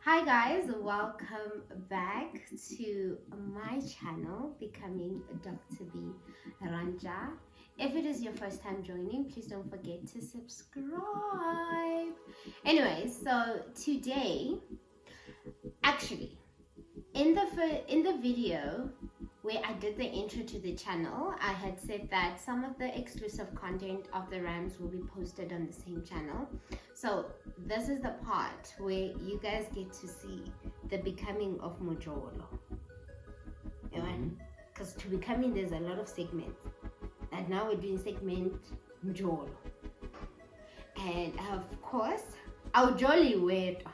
Hi guys, welcome back to my channel, Becoming Dr. B Ranja. If it is your first time joining, please don't forget to subscribe. Anyway, so today, actually, in the video where I did the intro to the channel, I had said that some of the exclusive content of the Ramz will be posted on the same channel. So this is the part where you guys get to see the becoming of Mojolo. Because to becoming, there's a lot of segments. And now we're doing segment Mojolo. And of course, awujoli wedwa.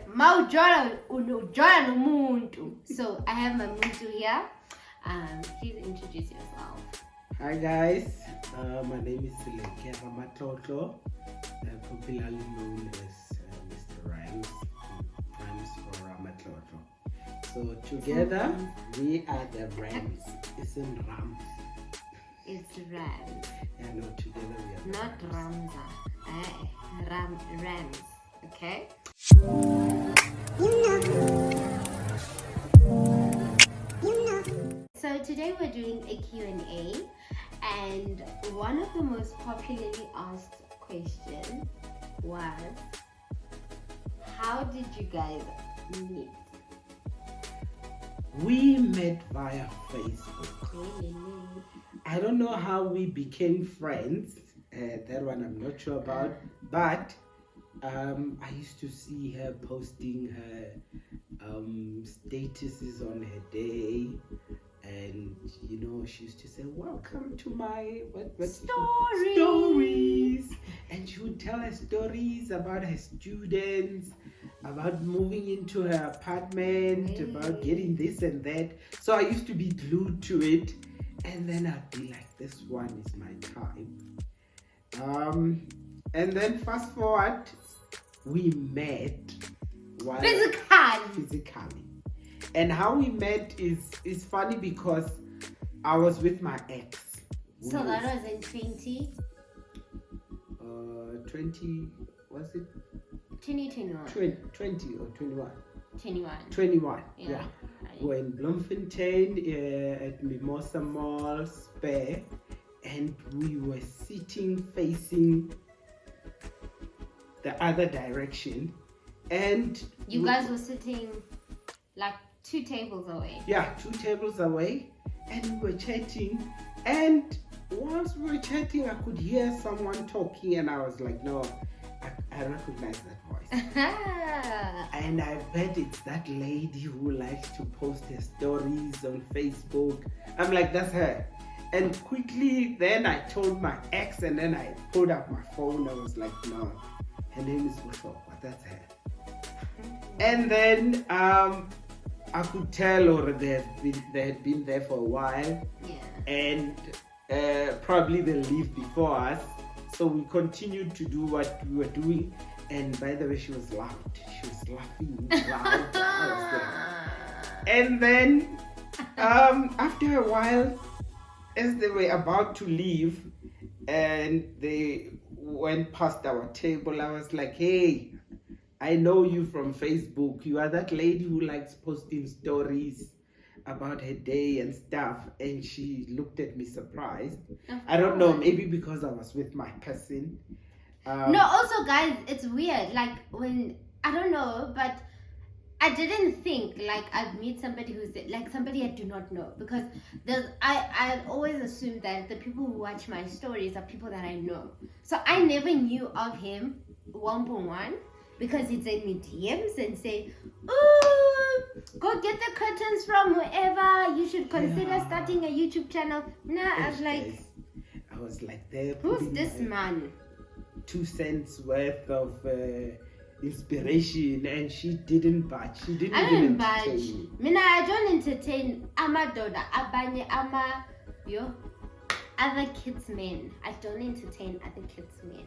Mawujola unojola nomuntu. So I have my muntu here. Please introduce yourself. Hi guys, my name is Ramz, popularly known as Mr. Ramz, Ramz for Ramz. So together we are the Ramz. It's in Ramz. It's Ramz. Yeah, no, together we are not Ramza. Ramz. Okay. So today we're doing a Q&A, and one of the most popularly asked questions was, how did you guys meet? We met via Facebook. I don't know how we became friends. That one I'm not sure about, but I used to see her posting her statuses on her day, and she used to say, welcome to my stories, and she would tell her stories about her students, about moving into her apartment, about getting this and that. So I used to be glued to it, and then I'd be like, this one is my type. And then fast forward, we met physically. And how we met is funny because I was with my ex. So that was in 20? 20, was it? 2021. 20 or 21? 21. 21, yeah. Right. We're in Bloemfontein at Mimosa Mall, Spare, and we were sitting facing the other direction, and you guys were sitting like 2 tables away. Yeah, 2 tables away, and we were chatting, and whilst we were chatting I could hear someone talking, and I was like, no, I recognize that voice. And I bet it's that lady who likes to post her stories on Facebook. I'm like, that's her. And quickly then I told my ex, and then I pulled up my phone. I was like, no, her name is Uso, but that's her. And then I could tell already they had been there for a while. Yeah. And probably they leave before us. So we continued to do what we were doing. And by the way, she was loud. She was laughing loud. And then after a while, as they were about to leave and they went past our table, I was like, hey, I know you from Facebook. You are that lady who likes posting stories about her day and stuff. And she looked at me surprised. I don't know, maybe because I was with my person. No, also guys, it's weird. Like when, I don't know, but I didn't think like I'd meet somebody who's like somebody I do not know, because I always assumed that the people who watch my stories are people that I know. So I never knew of him one-on-one, because he'd send me DMs and say, "Ooh, go get the curtains from whoever. You should consider starting a YouTube channel." I was like, who's this man? 2 cents worth of inspiration, and she didn't budge. She didn't even entertain me. I don't entertain amadoda, abanye other kids men. I don't entertain other kids men.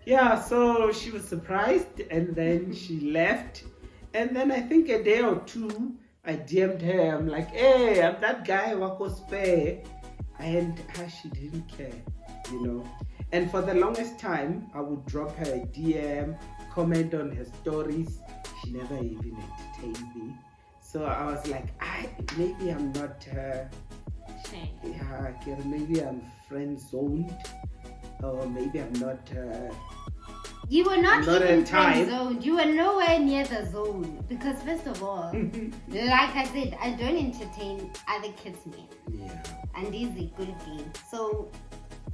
Yeah, so she was surprised, and then she left. And then I think a day or 2, I DM'd her. I'm like, hey, I'm that guy wako spare. And she didn't care, And for the longest time, I would drop her a DM, comment on her stories, She never even entertained me. So I was like, maybe I'm not, maybe I'm friend zoned, or maybe I'm not. You were not Not even in time. friend zoned. You were nowhere near the zone. Because first of all, like I said, I don't entertain other kids' men. Yeah. And he's a good game. So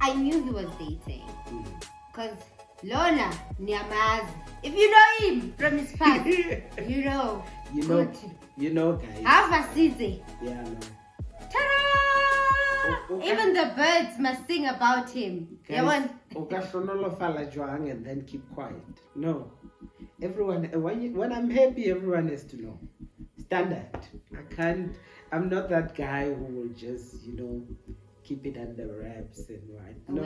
I knew he was dating. Because Lona Niamaz, if you know him from his past, you know. You know, guys. Avasize. Yeah, no. Ta-da! Even the birds must sing about him. Guys, and then keep quiet. No. Everyone, when I'm happy, everyone has to know. Standard. I'm not that guy who will just, keep it under wraps and what. No.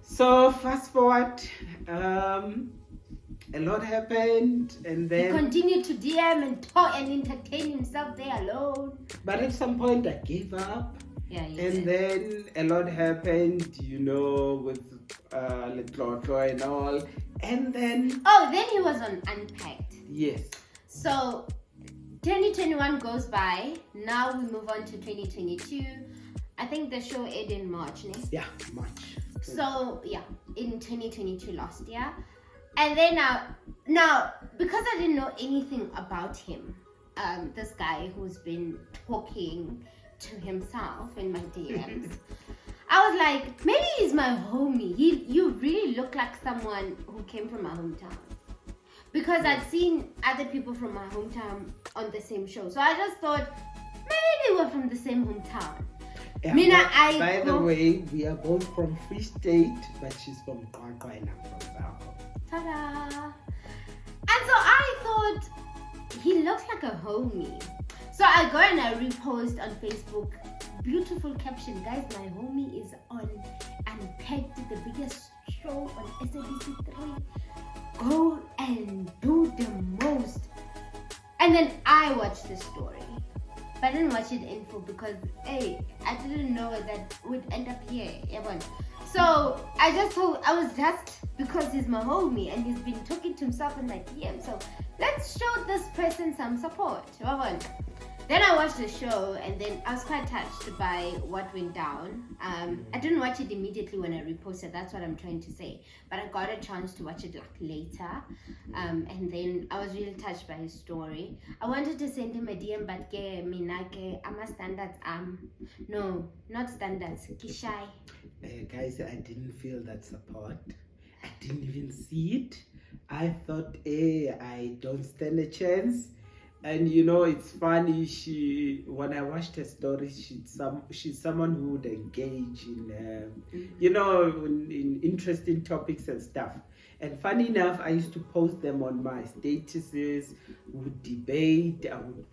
So fast forward, a lot happened, and then he continued to DM and talk and entertain himself there alone. But at some point, I gave up. Yeah, and then a lot happened, with Letlotlo and all. And then then he was on Unpacked. Yes. So 2021 goes by. Now we move on to 2022. I think the show aired in March, ne? Yeah, March. So yeah, in 2022 last year. And then now because I didn't know anything about him, this guy who's been talking to himself in my DMs, I was like, maybe he's my homie. You really look like someone who came from my hometown. Because I'd seen other people from my hometown on the same show. So I just thought, maybe we're from the same hometown. Yeah, by the way, we are both from Free State, but she's from Qwaqwa and I'm from South. Ta-da! And so I thought, he looks like a homie. So I go and I repost on Facebook, beautiful caption, guys, my homie is on Unpacked, the biggest show on SABC3. Go and do the most. And then I watched the story. But I didn't watch it in full because, I didn't know that would end up here. So I was just, because he's my homie and he's been talking to himself in my DM. So let's show this person some support. Then I watched the show and then I was quite touched by what went down. I didn't watch it immediately when I reposted, that's what I'm trying to say. But I got a chance to watch it later. And then I was really touched by his story. I wanted to send him a DM, but I'm a standards. No, not standards. Kishai. Guys, I didn't feel that support. I didn't even see it. I thought, I don't stand a chance. And it's funny, when I watched her story, she's someone who would engage in, in interesting topics and stuff. And funny enough, I used to post them on my statuses, would debate, I would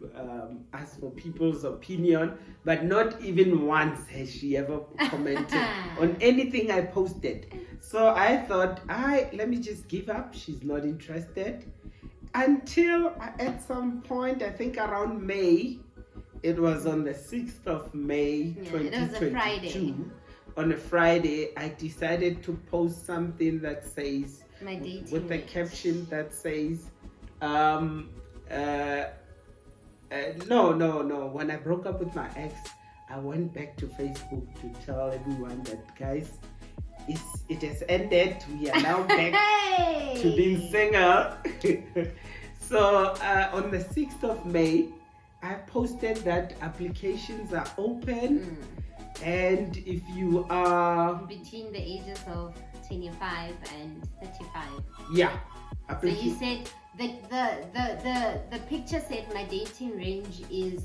ask for people's opinion, but not even once has she ever commented on anything I posted. So I thought, let me just give up, she's not interested. Until at some point, I think around May, it was on the 6th of May, 2022. It was a Friday. On a Friday, I decided to post something that says, with a caption that says, no. When I broke up with my ex, I went back to Facebook to tell everyone that, guys, it has ended. We are now back to being single. So on the 6th of May, I posted that applications are open. And if you are between the ages of 25 and 35. Yeah. So you said the picture said my dating range is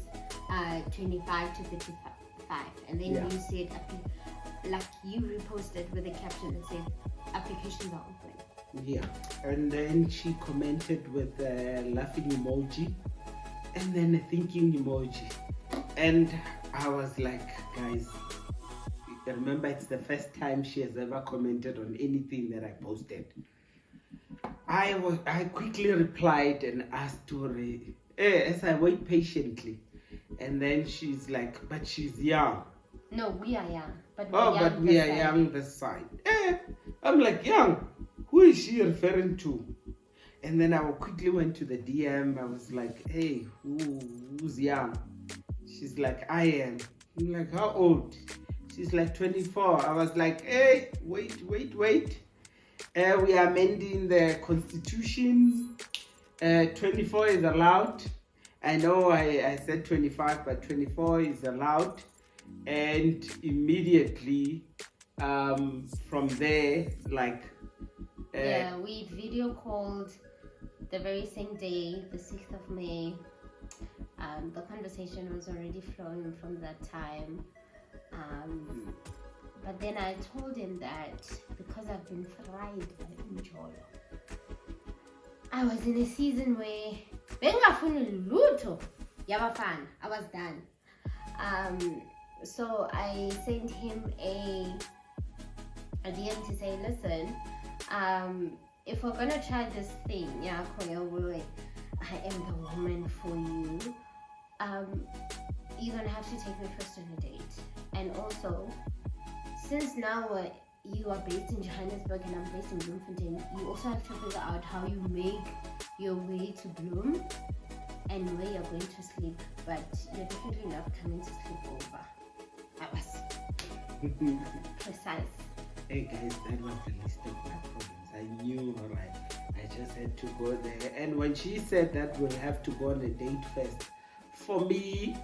25 to 35. And then you said you reposted with a caption that said applications are open. Yeah. And then she commented with a laughing emoji and then a thinking emoji. And I was like, guys, remember it's the first time she has ever commented on anything that I posted. I quickly replied and asked her, as I wait patiently. And then she's like, but she's young. No, we are young. But we are young this side. I'm like, young? Who is she referring to? And then I quickly went to the DM. I was like, hey, who's young? She's like, I am. I'm like, how old? She's like 24. I was like, hey, wait. We are amending the constitution. 24 is allowed. I know I said 25, but 24 is allowed. And immediately from there, like... yeah, we video called the very same day, the 6th of May. The conversation was already flowing from that time. But then I told him that because I've been fried by Njolo, I was in a season where bengafuni lutho yabafana. I was done. So I sent him a DM to say, listen, if we're gonna try this thing, yeah, I am the woman for you. You're gonna have to take me first on a date. And also, since now you are based in Johannesburg and I'm based in Bloemfontein, you also have to figure out how you make your way to Bloem and where you're going to sleep. But you're definitely not coming to sleep over. That was precise. Hey guys, that was the least of my problems. I knew, alright. I just had to go there. And when she said that we'll have to go on a date first, for me,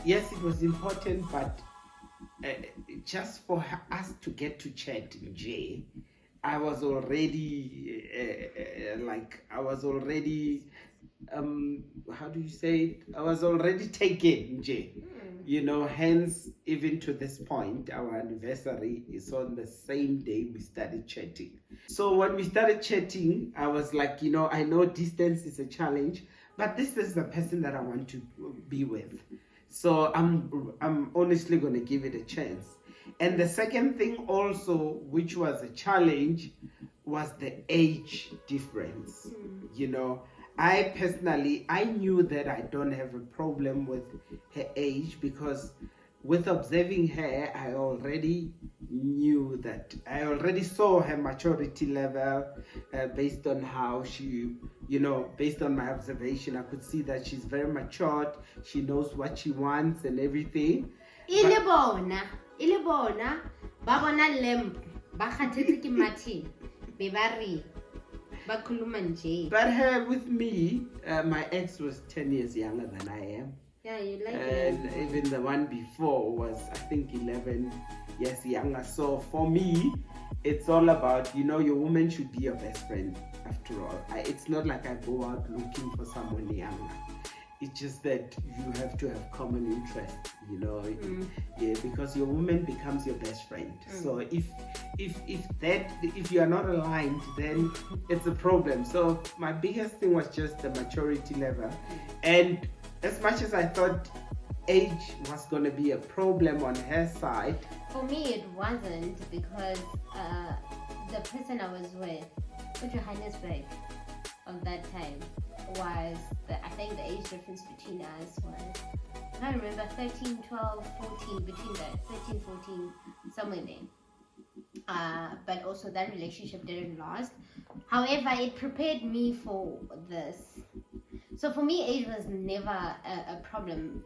yes, it was important, but just for us to get to chat, Jay, I was already how do you say it? I was already taken, Jay. You know, hence, even to this point, our anniversary is on the same day we started chatting. So when we started chatting, I was like, you know, I know distance is a challenge, but this is the person that I want to be with. So I'm honestly going to give it a chance. And the second thing also, which was a challenge, was the age difference. You know, I personally, I knew that I don't have a problem with her age because with observing her, I already knew that I already saw her maturity level based on how she, you know, based on my observation, I could see that she's very matured. She knows what she wants and everything. Ilibona, babona lemp, bakhathetse ke mathi, bebari. But her with me, my ex was 10 years younger than I am. Yeah, you like and it. Even the one before was, I think, 11 years younger. So for me, it's all about, you know, your woman should be your best friend after all. It's not like I go out looking for someone younger. It's just that you have to have common interest, you know, yeah, because your woman becomes your best friend. So if you are not aligned, then it's a problem. So my biggest thing was just the maturity level, and as much as I thought age was going to be a problem on her side, for me it wasn't, because the person I was with Johannesburg at that time was I think the age difference between us was, I don't remember, 13, 12, 14, between that 13, 14, somewhere there. But also that relationship didn't last. However, it prepared me for this. So for me, age was never a problem,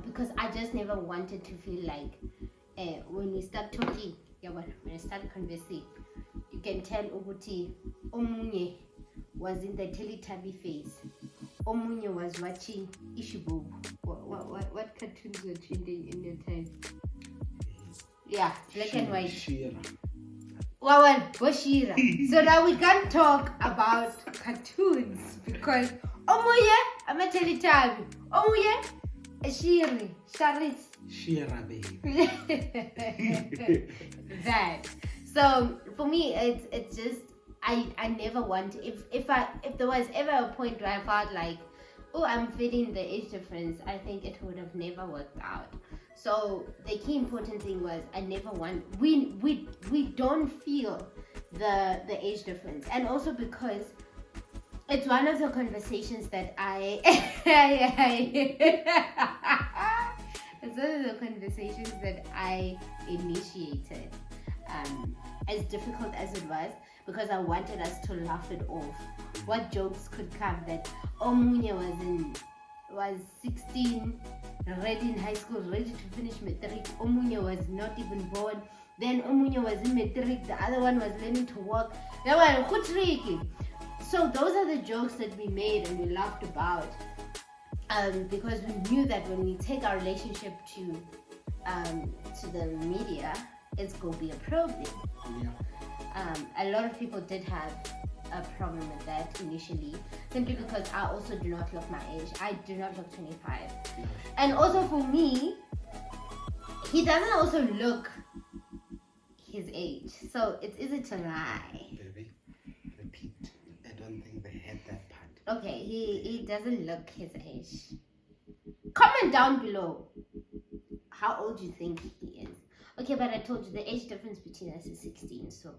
because I just never wanted to feel like when we start talking, when we start conversing, you can tell Uguti Omunye was in the Teletubby phase. Omunye was watching Ishibobu. What cartoons were trending in your time? Yeah, black and white. Shira. Shira. So now we can't talk about cartoons because Omunye, I'm a Teletubby. Omunye, Shiri, Sharis. Shira, baby. That. So for me, it's just I never want, if there was ever a point where I felt like, oh, I'm feeling the age difference, I think it would have never worked out. So the key important thing was I never want, we don't feel the age difference, and also because it's one of the conversations that it's one of the conversations that I initiated. As difficult as it was, because I wanted us to laugh it off. What jokes could come that Omunya was 16, ready in high school, ready to finish matric. Omunya was not even born. Then Omunya was in matric. The other one was learning to walk. They were tricky. So those are the jokes that we made and we laughed about. Because we knew that when we take our relationship to the media, it's going to be a problem. Yeah. A lot of people did have a problem with that initially, simply because I also do not look my age. I do not look 25. And also for me, he doesn't also look his age. So it's easy to lie. Baby, repeat. I don't think they had that part. Okay, he doesn't look his age. Comment down below how old you think he is. Okay, but I told you the age difference between us is 16, so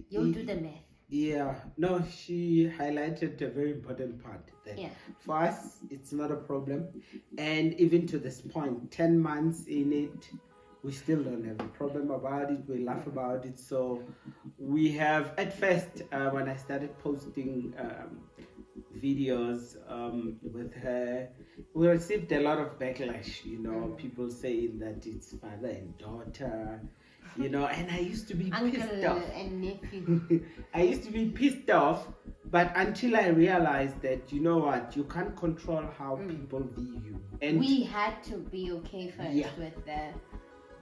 you'll do the math. Yeah, no, she highlighted a very important part. That for us, it's not a problem. And even to this point, 10 months in it, we still don't have a problem about it. We laugh about it. So we have, at first, when I started posting videos with her, we received a lot of backlash, people saying that it's father and daughter, and I used to be pissed off. And nephew. I used to be pissed off, but until I realized that, you know what, you can't control how people view you. And we had to be okay first with the...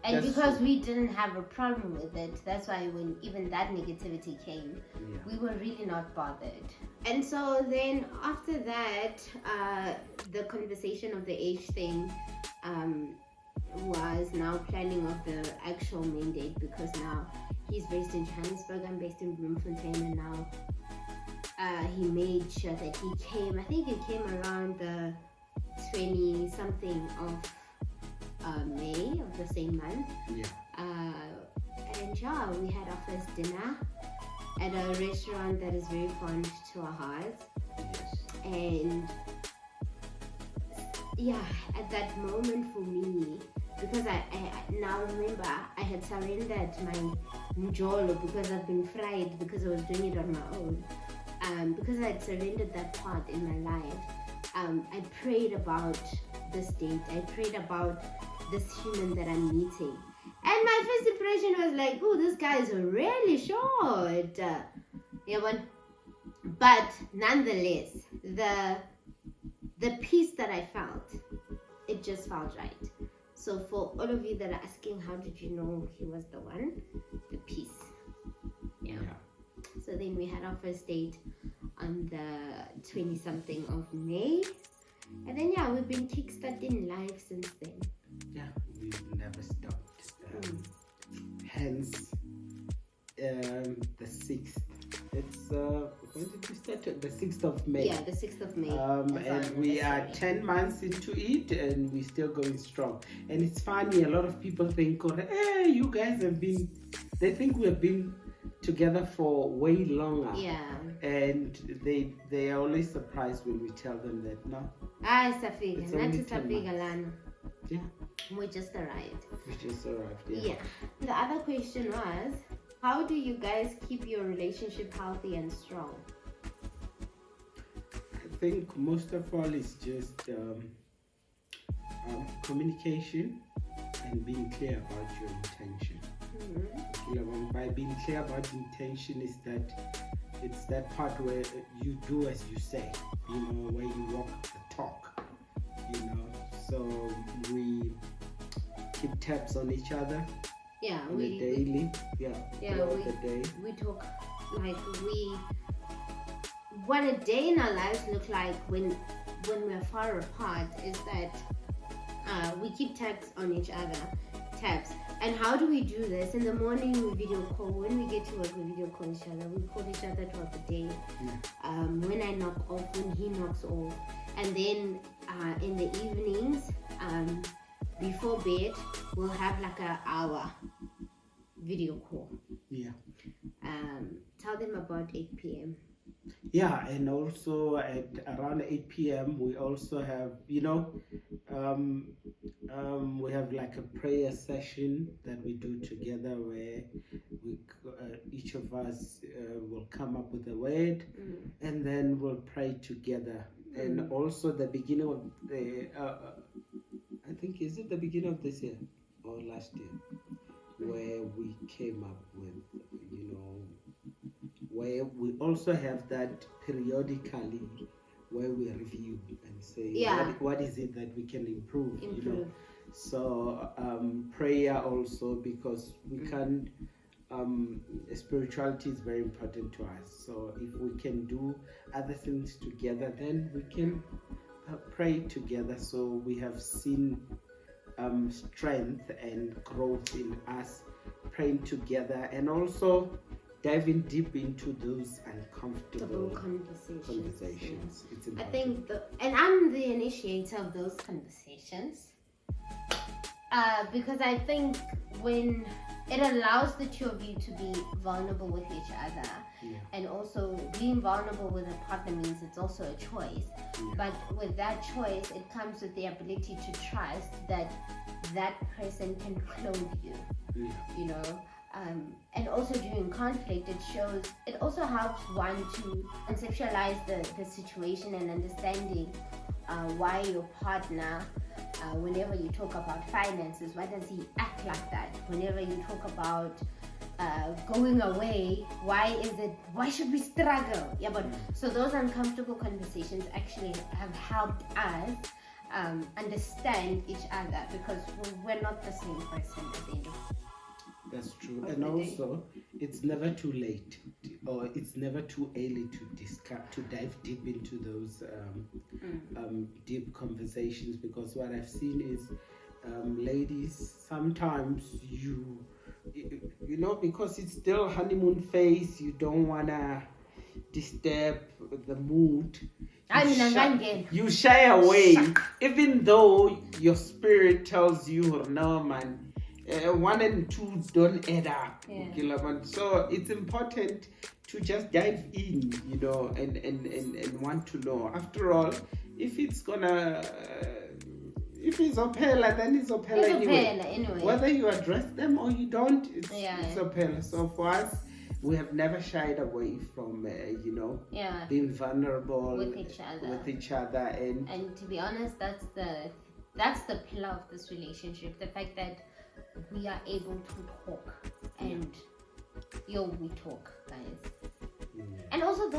And that's because true. we didn't have a problem with it, that's why when even that negativity came, we were really not bothered. And so then after that, the conversation of the age thing was now planning of the actual main date, because now he's based in Johannesburg, I'm based in Bloemfontein, and now he made sure that he came. I think he came around the 20-something of May of the same month. And we had our first dinner at a restaurant that is very fond to our hearts. And at that moment for me, because I now remember I had surrendered my njolo because I've been fried because I was doing it on my own. Because I had surrendered that part in my life, I prayed about this date. I prayed about this human that I'm meeting. And my first impression was like, oh, this guy is really short. But nonetheless, the peace that I felt, it just felt right. So for all of you that are asking, how did you know he was the one? The peace. So then we had our first date on the 20-something of May. And then we've been kickstarting life since then. We've never stopped. Hence, the 6th. It's when did we start? The 6th of May. Yeah, the 6th of May. And we are 10 months into it, and we're still going strong. And it's funny, a lot of people think, hey, you guys have been. They think we have been together for way longer. And they are always surprised when we tell them that no. It's only 10 months. We just arrived. The other question was, how do you guys keep your relationship healthy and strong? I think most of all is just communication and being clear about your intention. By being clear about intention is that it's that part where you do as you say, where you walk the talk, so we keep tabs on each other on a daily throughout the day. We talk like what a day in our lives look like when we're far apart is that we keep tabs on each other. And how do we do this? In the morning we video call. When we get to work we video call each other. We call each other throughout the day. When I knock off, when he knocks off. And then in the evenings, before bed, we'll have like an hour video call. Tell them about 8 p.m. And also at around 8 p.m. we also have, we have like a prayer session that we do together where each of us will come up with a word, and then we'll pray together. And also the beginning of the, I think, is it the beginning of this year or last year, where we came up with, where we also have that periodically where we review and say what is it that we can improve. So prayer also, because we can't, spirituality is very important to us. So if we can do other things together, then we can pray together. So we have seen strength and growth in us praying together, and also diving deep into those uncomfortable conversations. It's important. I think and I'm the initiator of those conversations, because I think when it allows the two of you to be vulnerable with each other, and also being vulnerable with a partner means it's also a choice. But with that choice, it comes with the ability to trust that that person can clothe you, and also during conflict, it also helps one to conceptualize the situation and understanding why your partner, whenever you talk about finances, why does he act like that? Whenever you talk about going away, why should we struggle? But so those uncomfortable conversations actually have helped us understand each other, because we're not the same person at the end of That's true. And also, it's never too late, or it's never too early to dive deep into those deep conversations, because what I've seen is ladies, sometimes because it's still honeymoon phase, you don't want to disturb the mood. You shy away, even though your spirit tells you, no man, 1 and 2 don't add up. So it's important to just dive in, and want to know. After all, if it's opela, then it's opela anyway. Whether you address them or you don't, it's opela. So for us, we have never shied away from being vulnerable with each other. And to be honest, that's the pillar of this relationship, the fact that we are able to talk, and we talk, guys. And also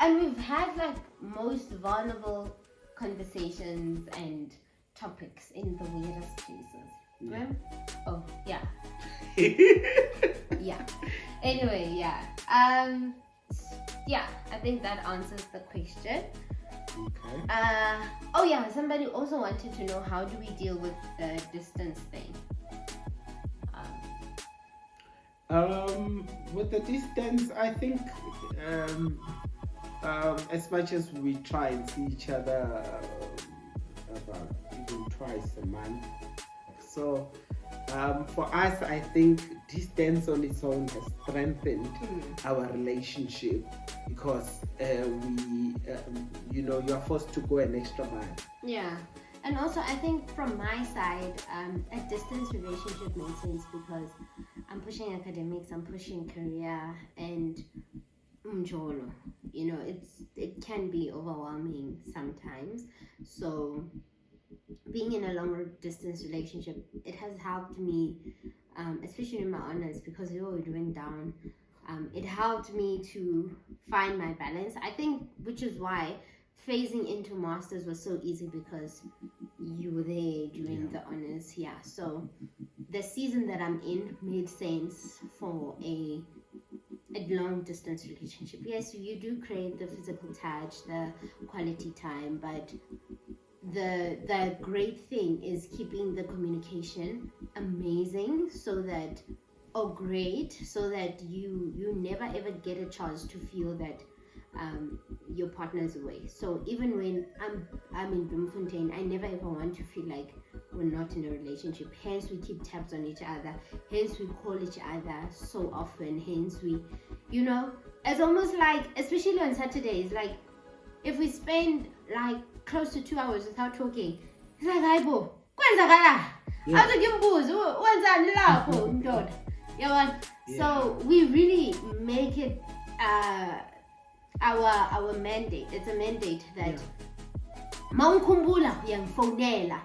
we've had like most vulnerable conversations and topics in the weirdest places. Oh yeah. Anyway, I think that answers the question. Okay. Somebody also wanted to know, how do we deal with the distance thing? With the distance, I think as much as we try and see each other about even twice a month, so for us, I think distance on its own has strengthened our relationship, because you're forced to go an extra mile. And also, I think from my side, a distance relationship makes sense because I'm pushing academics, I'm pushing career, and umjolo. It can be overwhelming sometimes. So being in a longer distance relationship, it has helped me, especially in my honors, because we're doing down. It helped me to find my balance, I think, which is why phasing into masters was so easy, because you were there during the honors. So the season that I'm in made sense for a long distance relationship. Yes, you do create the physical touch, the quality time, but the great thing is keeping the communication amazing, so that you never ever get a chance to feel that your partner is away. So even when I'm in Bloemfontein, I never ever want to feel like we're not in a relationship. Hence we keep tabs on each other, hence we call each other so often, hence we, it's almost like, especially on Saturdays, like if we spend like close to 2 hours without talking, it's like, hayibo, kwenzakala, awuthi ngimbuze wenzani lapho ndoda. Yeah, so we really make it our mandate. It's a mandate that Maungkumbula yang phonela.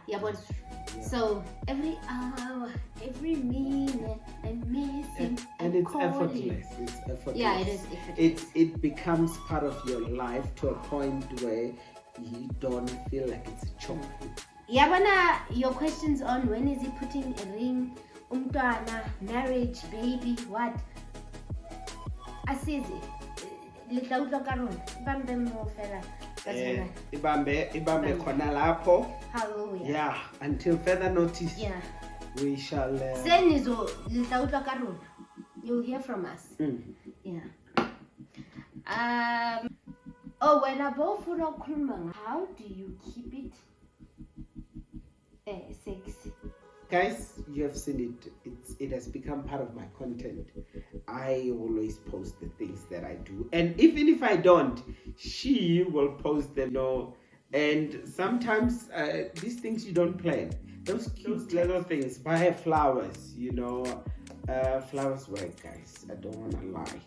So every hour, every minute, I'm missing. And it's effortless. It's effortless. Yeah, it is effortless. It becomes part of your life to a point where you don't feel like it's a chore. Yabana, your questions on when is he putting a ring, marriage, baby, what? Asizi. Litla karon. Ibambe mo fela. Ibambe khona lapho. Hallelujah. Yeah, until further notice. Yeah. We shall you'll hear from us. Yeah. When I both how do you keep it sexy? Guys, you have seen it. It has become part of my content. I always post the things that I do, and even if I don't, she will post them. And sometimes these things you don't plan. Those cute little things. Buy her flowers. Flowers work, guys. I don't wanna lie.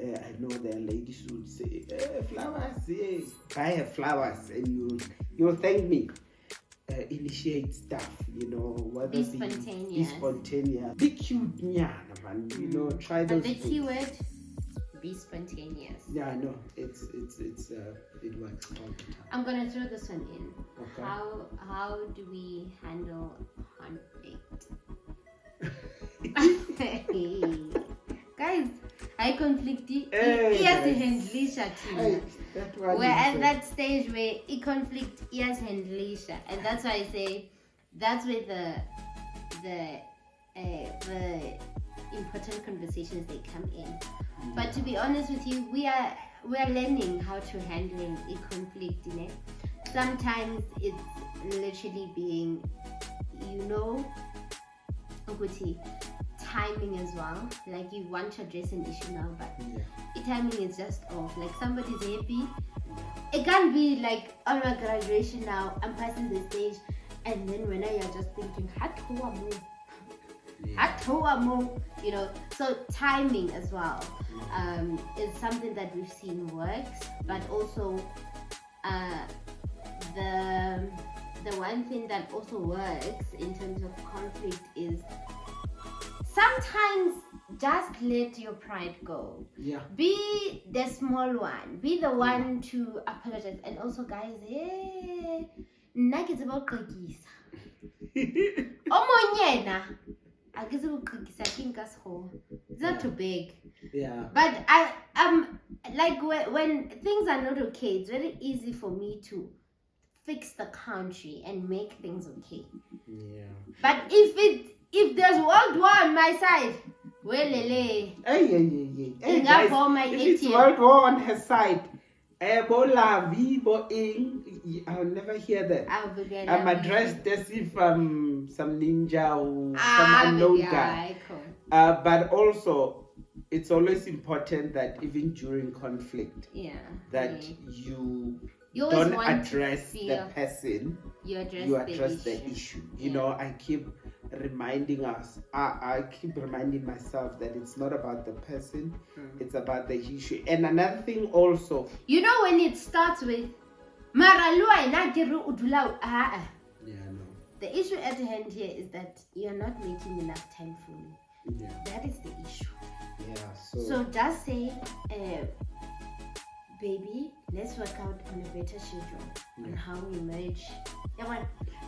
I know there are ladies who would say, flowers. Yeah. Buy her flowers, and you'll thank me. Initiate stuff, whether be spontaneous. Be cute, man. Try those. But the key word, be spontaneous. Yeah, I know. It works all the time. I'm gonna throw this one in. Okay. How do we handle conflict? Guys, I conflict. We're at that stage where conflict is handlisha, and that's why I say that's where the important conversations they come in. But to be honest with you, we are learning how to handle a conflict. Sometimes it's literally being, timing as well. Like you want to address an issue now, but the timing is just off. Like somebody's happy. It can't be like on my graduation now, I'm passing the stage, and then when you're just thinking, so timing as well is something that we've seen works, but also the one thing that also works in terms of conflict is sometimes just let your pride go. Yeah. Be the small one. Be the one to apologize. And also, guys, it's about cookies. It's not too big. Yeah. But like when things are not okay, it's very easy for me to fix the country and make things okay. Yeah. But if there's World War on my side, Hey, guys, if it's World War on her side, I'll never hear that. I'm addressed as if I'm some ninja or some unknown guy. But also, it's always important that even during conflict, that you don't address the person, you address the issue. I keep reminding us, I keep reminding myself that it's not about the person, it's about the issue. And another thing also, when it starts with the issue at hand here is that you're not making enough time for me. That is the issue. So just say, baby, let's work out on a better schedule on how we merge.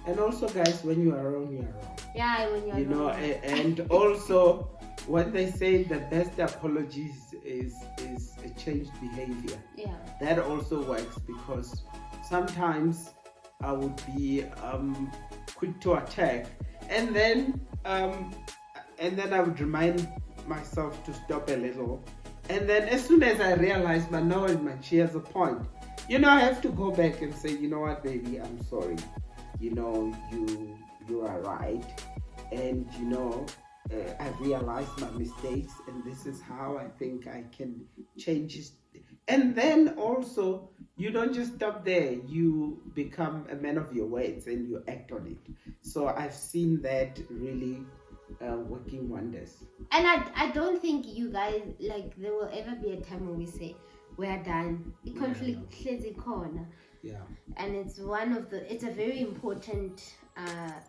And also, guys, when you are wrong, you are wrong. Yeah, when you're wrong. And also, when they say the best apologies is a changed behavior. Yeah. That also works, because sometimes I would be quick to attack, and then I would remind myself to stop a little. And then as soon as I realize, she has a point. I have to go back and say, you know what, baby, I'm sorry. You are right. And, I realized my mistakes, and this is how I think I can change it. And then also, you don't just stop there. You become a man of your words and you act on it. So I've seen that really working wonders. And I don't think you guys, like, there will ever be a time when we say we're done. The conflict is a corner. Yeah. And it's it's a very important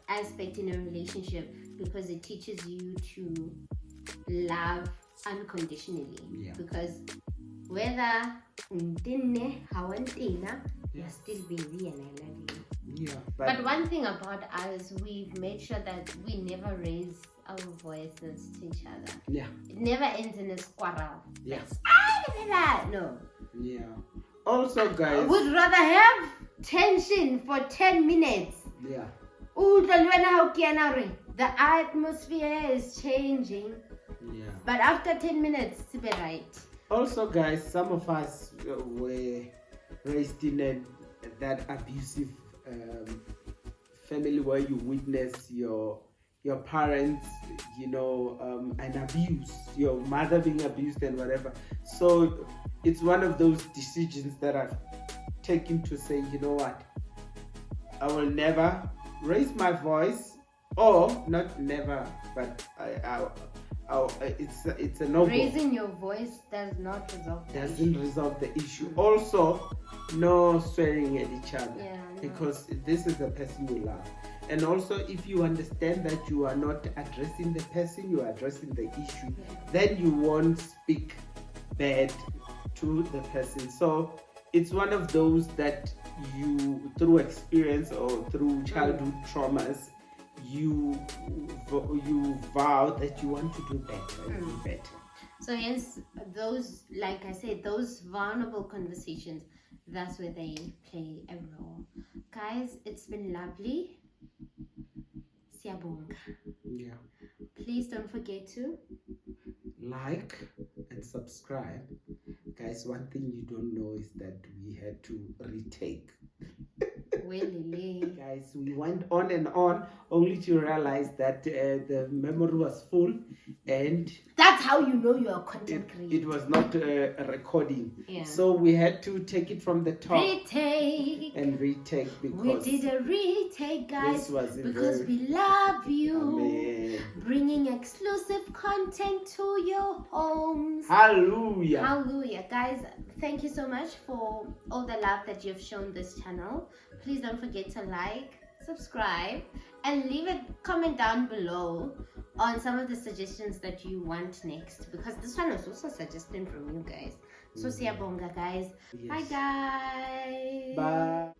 aspect in a relationship, because it teaches you to love unconditionally. Yeah. Because whether you're still busy and I love you. Yeah. But one thing about us, we've made sure that we never raise our voices to each other. Yeah. It never ends in a quarrel. Yeah. No. Yeah. Also, guys. I would rather have tension for 10 minutes. Yeah. The atmosphere is changing. Yeah. But after 10 minutes, it's be right. Also, guys, some of us were raised in that abusive family where you witness your parents, an abuse, your mother being abused and whatever. So it's one of those decisions that I've taken to say, you know what, I will never raise my voice, or not never, but it's a no. Raising your voice doesn't resolve the issue. Also, no swearing at each other, because this is the person you love. And also, if you understand that you are not addressing the person, you are addressing the issue, then you won't speak bad to the person. So it's one of those that you, through experience or through childhood traumas, you vow that you want to do better and be better. So hence, those, like I said, those vulnerable conversations, that's where they play a role. Guys, it's been lovely. Siyabonga. Yeah. Please don't forget to like and subscribe. Guys, one thing you don't know is that we had to retake. Guys, we went on and on only to realize that the memory was full, and that's how you know you're a content creator. It was not a recording. Yeah. So we had to take it from the top. Retake because we did a retake, guys, because we love you. Amen. Bringing exclusive content to your homes. Hallelujah. Hallelujah. Guys, thank you so much for all the love that you've shown this channel. Please don't forget to like, subscribe, and leave a comment down below on some of the suggestions that you want next, because this one was also suggested from you guys. So siyabonga, guys. Yes. Bye, guys. Bye.